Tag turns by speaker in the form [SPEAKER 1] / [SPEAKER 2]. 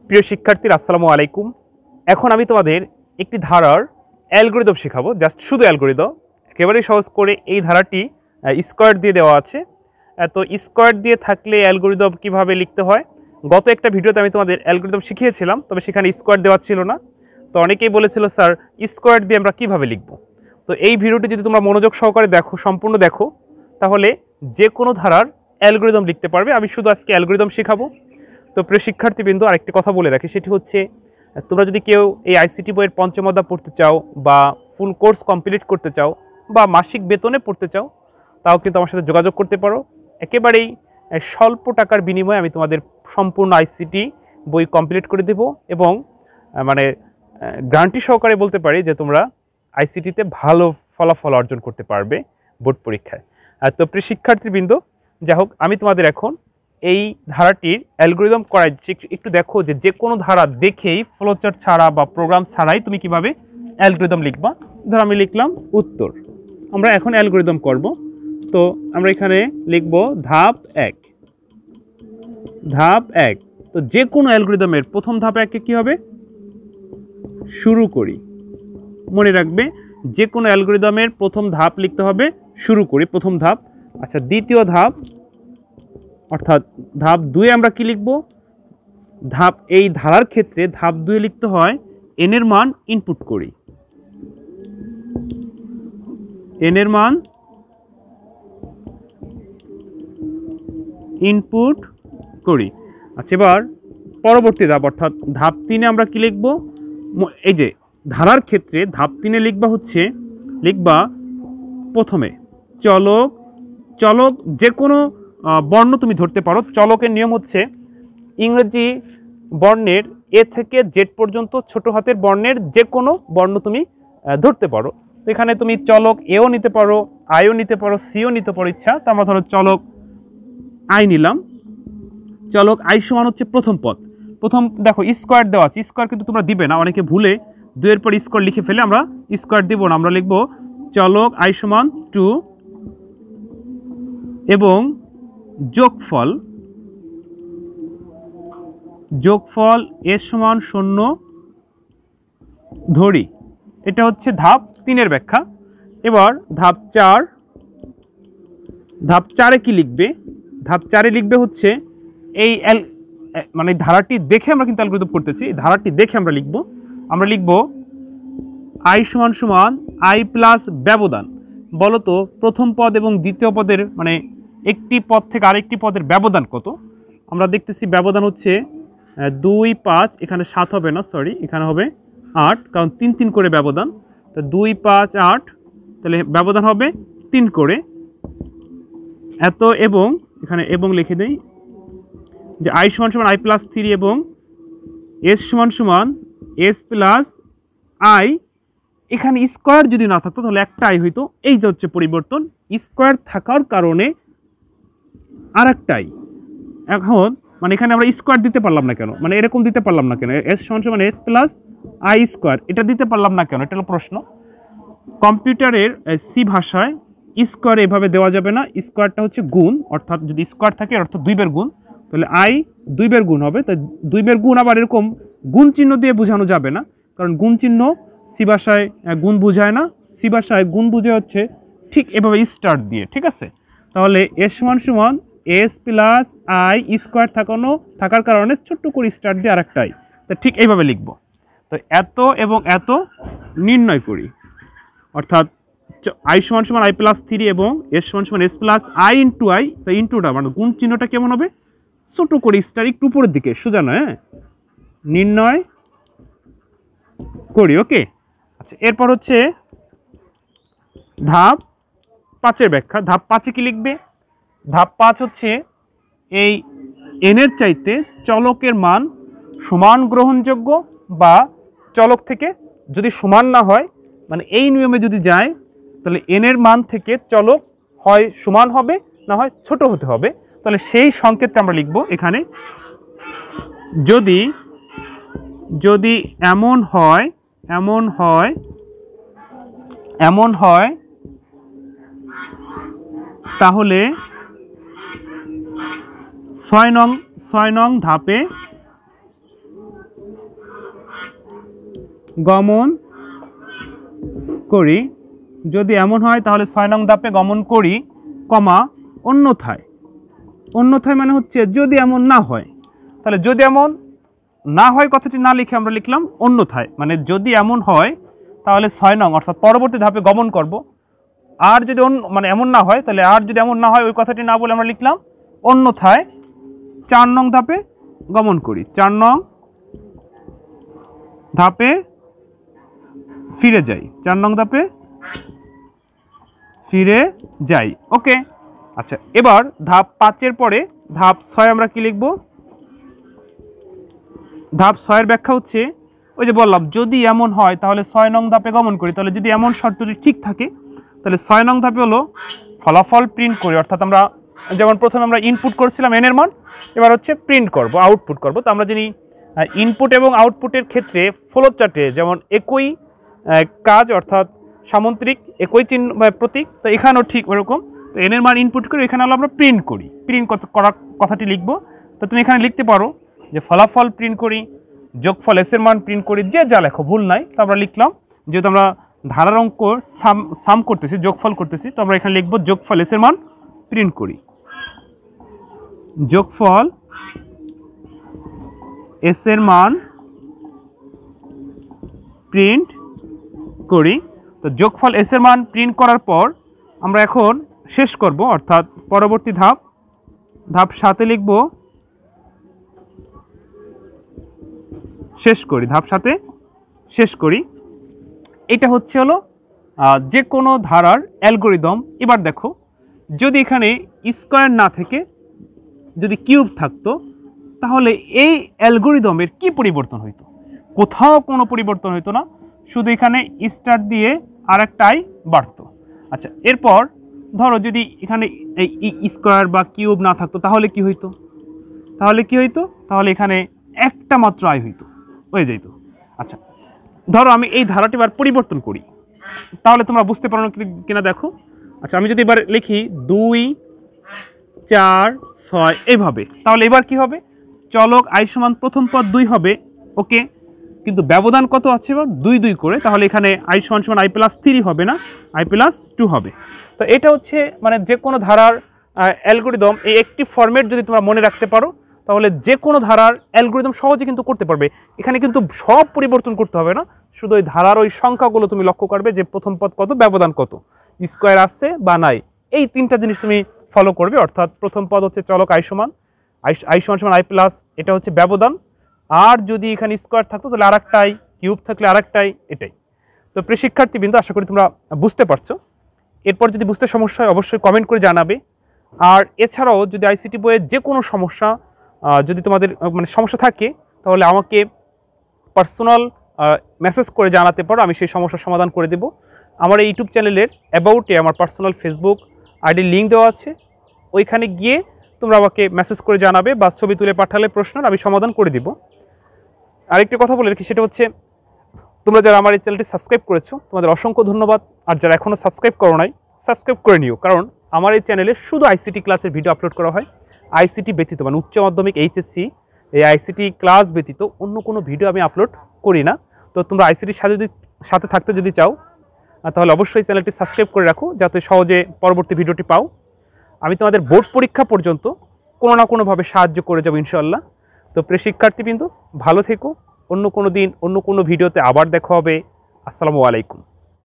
[SPEAKER 1] প্রিয় শিক্ষার্থীরা আসসালামু আলাইকুম। এখন আমি তোমাদের একটি ধারার অ্যালগরিদম শেখাবো, জাস্ট শুধু অ্যালগরিদম, একেবারেই সহজ করে। এই ধারাটি স্কোয়ার দিয়ে দেওয়া আছে। তো স্কোয়ার দিয়ে থাকলে অ্যালগরিদম কিভাবে লিখতে হয়, গত একটা ভিডিওতে আমি তোমাদের অ্যালগরিদম শিখিয়েছিলাম, তবে সেখানে স্কোয়ার দেওয়া ছিল না। তো অনেকেই বলেছিল স্যার স্কোয়ার দিয়ে আমরা কিভাবে লিখব। তো এই ভিডিওটি যদি তোমরা মনোযোগ সহকারে দেখো, সম্পূর্ণ দেখো, তাহলে যে কোনো ধারার অ্যালগরিদম লিখতে পারবে। আমি শুধু আজকে অ্যালগরিদম শেখাবো। তো প্রিয় শিক্ষার্থীবৃন্দ, আরেকটি কথা বলে রাখি, সেটি হচ্ছে তোমরা যদি কেউ এই আইসিটি বইয়ের পঞ্চম অধ্যায় পড়তে চাও, বা ফুল কোর্স কমপ্লিট করতে চাও, বা মাসিক বেতনে পড়তে চাও, তাও কিন্তু আমার সাথে যোগাযোগ করতে পারো। একেবারেই স্বল্প টাকার বিনিময়ে আমি তোমাদের সম্পূর্ণ আইসিটি বই কমপ্লিট করে দেব, এবং মানে গ্যারান্টি সহকারে বলতে পারি যে তোমরা আইসিটিতে ভালো ফলাফল অর্জন করতে পারবে বোর্ড পরীক্ষায়। তো প্রিয় শিক্ষার্থীবৃন্দ, যাই হোক, আমি তোমাদের এখন এই ধারাটির অ্যালগরিদম করাই একটু দেখো যে কোনো ধারা দেখেই ফ্লোচার্ট ছাড়া বা প্রোগ্রাম ছাড়াই তুমি কিভাবে অ্যালগরিদম লিখবা। ধর আমি লিখলাম উত্তর, আমরা এখন অ্যালগরিদম করব। তো আমরা এখানে লিখব ধাপ 1। ধাপ 1, তো যে কোনো অ্যালগরিদমের প্রথম ধাপ 1-এ কী হবে? শুরু করি। মনে রাখবে, যে কোনো অ্যালগরিদমের প্রথম ধাপ লিখতে হবে শুরু করি, প্রথম ধাপ। আচ্ছা, দ্বিতীয় ধাপ অর্থাৎ ধাপ 2-এ আমরা কি লিখব? এই ধারার ক্ষেত্রে ধাপ 2-এ লিখতে হয় এন এর মান ইনপুট করি। এন এর মান ইনপুট করি। আচ্ছা, এবার পরবর্তী ধাপ অর্থাৎ ধাপ 3-এ আমরা কি লিখব? এই যে ধারার ক্ষেত্রে ধাপ 3-এ লিখবা প্রথমে চলক। চলক যে কোনো বর্ণ তুমি ধরতে পারো। চলকের নিয়ম হচ্ছে ইংরেজি বর্ণের এ থেকে জেড পর্যন্ত ছোট হাতের বর্ণের যে কোনো বর্ণ তুমি ধরতে পারো। তো এখানে তুমি চলক এও নিতে পারো, আইও নিতে পারো, সিও নিতে পারো ইচ্ছা। তো আমরা ধরো চলক আই নিলাম। চলক আই সমান হচ্ছে প্রথম পদ। প্রথম দেখো স্কোয়ার দেওয়া আছে, স্কোয়ার কিন্তু তোমরা দিবে না, অনেকে ভুলে 2-এর পর স্কোয়ার লিখে ফেলে। আমরা স্কোয়ার দিব না, আমরা লিখব চলক আই সমান 2 এবং যোগফল এর সমান 0 ধরি। এটা হচ্ছে ধাপ 3-এর ব্যাখ্যা। এবার ধাপ 4। ধাপ 4-এ কি লিখবে? ধাপ 4-এ লিখবে হচ্ছে মানে ধারাটি দেখে আমরা কিন্তু অ্যালগরিদম করতেছি, ধারাটি দেখে আমরা লিখব আই সমান আই প্লাস ব্যবধান। বলতো প্রথম পদ এবং দ্বিতীয় পদের মানে একটি পদ থেকে আরেকটি পদের ব্যবধান কত? আমরা দেখতেছি ব্যবধান হচ্ছে 2, 5, এখানে 7 হবে না, সরি, এখানে হবে 8, কারণ 3 3 করে ব্যবধান। তো 2, 5, 8, তাহলে ব্যবধান হবে 3 করে। এত এবং এখানে এবং লিখে দেই যে আই সমান আই প্লাস 3 এবং এস সমান এস প্লাস আই। এখানে স্কোয়ার যদি না থাকতো তাহলে একটা আই হইতো। এই যে হচ্ছে পরিবর্তন, স্কোয়ার থাকার কারণে আর একটাই। এখন মানে এখানে আমরা স্কোয়ার দিতে পারলাম না কেন, মানে এরকম দিতে পারলাম না কেন? এস সমান এস প্লাস আই স্কোয়ার, এটা দিতে পারলাম না কেন? এটা হলো প্রশ্ন। কম্পিউটারের সি ভাষায় স্কোয়ার এভাবে দেওয়া যাবে না। স্কোয়ারটা হচ্ছে গুণ, অর্থাৎ যদি স্কোয়ার থাকে অর্থাৎ 2 বের গুণ, তাহলে আই 2 বের গুণ হবে। তাই 2 বের গুণ আবার এরকম গুণ চিহ্ন দিয়ে বোঝানো যাবে না, কারণ গুণ চিহ্ন সি ভাষায় গুণ বোঝায় না। সি ভাষায় গুণ বুঝে হচ্ছে ঠিক এভাবে স্টার দিয়ে, ঠিক আছে? তাহলে এস সমান এস প্লাস আই স্কোয়ার থাকার কারণে ছোট্ট করে স্টার দিয়ে আরেকটাই। তা ঠিক এইভাবে লিখব। তো এত এবং এত নির্ণয় করি, অর্থাৎ আই সমান আই প্লাস 3 এবং এস সমান S plus I into I. তো ইন্টুটা মানে গুণ চিহ্নটা কেমন হবে? ছোট করে স্টার, একটু উপরের দিকে, সোজা নয়, হ্যাঁ, নির্ণয় করি। ওকে, আচ্ছা, এরপর হচ্ছে ধাপ 5-এর ব্যাখ্যা। ধাপ 5-এ কি লিখবে? ধাপ 5 হচ্ছে এই এনের চাইতে চলকের মান সমান গ্রহণযোগ্য, বা চলক থেকে যদি সমান না হয়, মানে এই নিয়মে যদি যায়, তাহলে এনের মান থেকে চলক হয় সমান হবে, না হয় ছোট হতে হবে। তাহলে সেই সংকেতটা আমরা লিখব এখানে, যদি এমন হয় তাহলে 6 নং ধাপে গমন করি, যদি এমন হয় তাহলে 6 নং ধাপে গমন করি, কমা অন্যথায়। অন্যথায় মানে হচ্ছে যদি এমন না হয়, তাহলে যদি এমন না হয় কথাটি না লিখে আমরা লিখলাম অন্যথায়, মানে যদি এমন হয় তাহলে 6 নং অর্থাৎ পরবর্তী ধাপে গমন করব। আর যদি মানে এমন না হয়, তাহলে আর যদি এমন না হয় ওই কথাটি না বলে আমরা লিখলাম অন্যথায় 4 নং ধাপে গমন করি, 4 নং ধাপে ফিরে যাই, 4 নং ধাপে ফিরে যাই। ওকে, আচ্ছা এবার ধাপ 5-এর পরে ধাপ 6 আমরা কি লিখব? ধাপ 6-এর ব্যাখ্যা হচ্ছে ওই যে বললাম যদি এমন হয় তাহলে 6 নং ধাপে গমন করি। তাহলে যদি এমন শর্তটি ঠিক থাকে তাহলে 6 নং ধাপে হলো ফলাফল প্রিন্ট করি, অর্থাৎ আমরা যেমন প্রথমে আমরা ইনপুট করছিলাম এন এর মান, এবার হচ্ছে প্রিন্ট করব, আউটপুট করব। তো আমরা জানি ইনপুট এবং আউটপুটের ক্ষেত্রে ফ্লো চার্টে যেমন একই কাজ অর্থাৎ সামন্ত্রিক একই চিহ্ন বা প্রতীক, তো এখানেও ঠিক ওরকম। তো এন এর মান ইনপুট করি, এখানে হলো আমরা প্রিন্ট করি, প্রিন্ট করার কথাটি লিখব। তো তুমি এখানে লিখতে পারো যে ফলাফল প্রিন্ট করি, যোগফল এস এর মান প্রিন্ট করি, যে যা লেখো ভুল নাই। তো আমরা লিখলাম যেহেতু আমরা ধারার অঙ্ক সাম করতেছি, যোগফল করতেছি, তো আমরা এখানে লিখব যোগফল এস এর মান প্রিন্ট করি, যোগফল এস এর মান প্রিন্ট করি। তো যোগফল এস এর মান প্রিন্ট করার পর আমরা এখন শেষ করব, অর্থাৎ পরবর্তী ধাপ 7-এ লিখব শেষ করি, ধাপ 7-এ শেষ করি। এটা হচ্ছে হলো যে কোনো ধারার অ্যালগরিদম। এবার দেখো যদি এখানে স্কয়ার না থেকে যদি কিউব থাকতো তাহলে এই অ্যালগরিদমের কি পরিবর্তন হইতো? কোথাও কোনো পরিবর্তন হইতো না, শুধু এখানে স্টার দিয়ে আরেকটাই বাড়তো। আচ্ছা এরপর ধরো যদি এখানে এই স্কয়ার বা কিউব না থাকতো তাহলে কি হইতো? তাহলে এখানে একটা মাত্র আই হইতো, হয়ে যেত। আচ্ছা ধরো আমি এই ধারাটি এবার পরিবর্তন করি, তাহলে তোমরা বুঝতে পারো কিনা দেখো। আচ্ছা আমি যদি এবার লিখি 2 4 6 এইভাবে, তাহলে এবার কি হবে? চলক আই সমান প্রথম পদ 2 হবে, ওকে, কিন্তু ব্যবধান কত আছে এবার 2 2 করে, তাহলে এখানে আই সমান আই প্লাস 3 হবে না, আই প্লাস 2 হবে। তো এটা হচ্ছে মানে যে কোনো ধারার অ্যালগরিদম, এই একটি ফরম্যাট যদি তোমরা মনে রাখতে পারো তাহলে যে কোনো ধারার অ্যালগরিদম সহজে কিন্তু করতে পারবে। এখানে কিন্তু সব পরিবর্তন করতে হবে না, শুধু ওই ধারার ওই সংখ্যাগুলো তুমি লক্ষ্য করবে যে প্রথম পদ কত, ব্যবধান কত, স্কয়ার আছে বা নাই, এই 3টা জিনিস তুমি ফলো করবে। অর্থাৎ প্রথম পদ হচ্ছে চলক আই সমান আই প্লাস, এটা হচ্ছে ব্যবধান, আর যদি এখানে স্কয়ার থাকতো তাহলে আরেকটাই, কিউব থাকলে আরেকটাই, এটাই। তো প্রিয় শিক্ষার্থীবৃন্দ আশা করি তোমরা বুঝতে পারছো। এরপর যদি বুঝতে সমস্যা হয় অবশ্যই কমেন্ট করে জানাবে। আর এছাড়াও যদি আইসিটি বইয়ের যে কোনো সমস্যা যদি তোমাদের মানে সমস্যা থাকে তাহলে আমাকে পার্সোনাল মেসেজ করে জানাতে পারো, আমি সেই সমস্যার সমাধান করে দেব। আমার এই ইউটিউব চ্যানেলের অ্যাবাউটে আমার পার্সোনাল ফেসবুক আইডির লিঙ্ক দেওয়া আছে, ওইখানে গিয়ে তোমরা আমাকে মেসেজ করে জানাবে বা ছবি তুলে পাঠালে প্রশ্নের আমি সমাধান করে দিব। আরেকটি কথা বলে রাখি, সেটা হচ্ছে তোমরা যারা আমার এই চ্যানেলটি সাবস্ক্রাইব করেছো তোমাদের অসংখ্য ধন্যবাদ, আর যারা এখনও সাবস্ক্রাইব করো নাই সাবস্ক্রাইব করে নিও, কারণ আমার এই চ্যানেলে শুধু আইসিটি ক্লাসের ভিডিও আপলোড করা হয়। আইসিটি ব্যতীত মানে উচ্চ মাধ্যমিক এইচএসসি এই আইসিটি ক্লাস ব্যতীত অন্য কোনো ভিডিও আমি আপলোড করি না। তো তোমরা আইসিটির সাথে থাকতে যদি চাও তাহলে অবশ্যই চ্যানেলটি সাবস্ক্রাইব করে রাখো, যাতে সহজে পরবর্তী ভিডিওটি পাও। আমি তোমাদের বোর্ড পরীক্ষা পর্যন্ত কোনো না কোনোভাবে সাহায্য করে যাবো ইনশাআল্লাহ। তো প্রিয় শিক্ষার্থীবৃন্দ ভালো থেকো, অন্য কোনো দিন অন্য কোনো ভিডিওতে আবার দেখা হবে। আসসালামু আলাইকুম।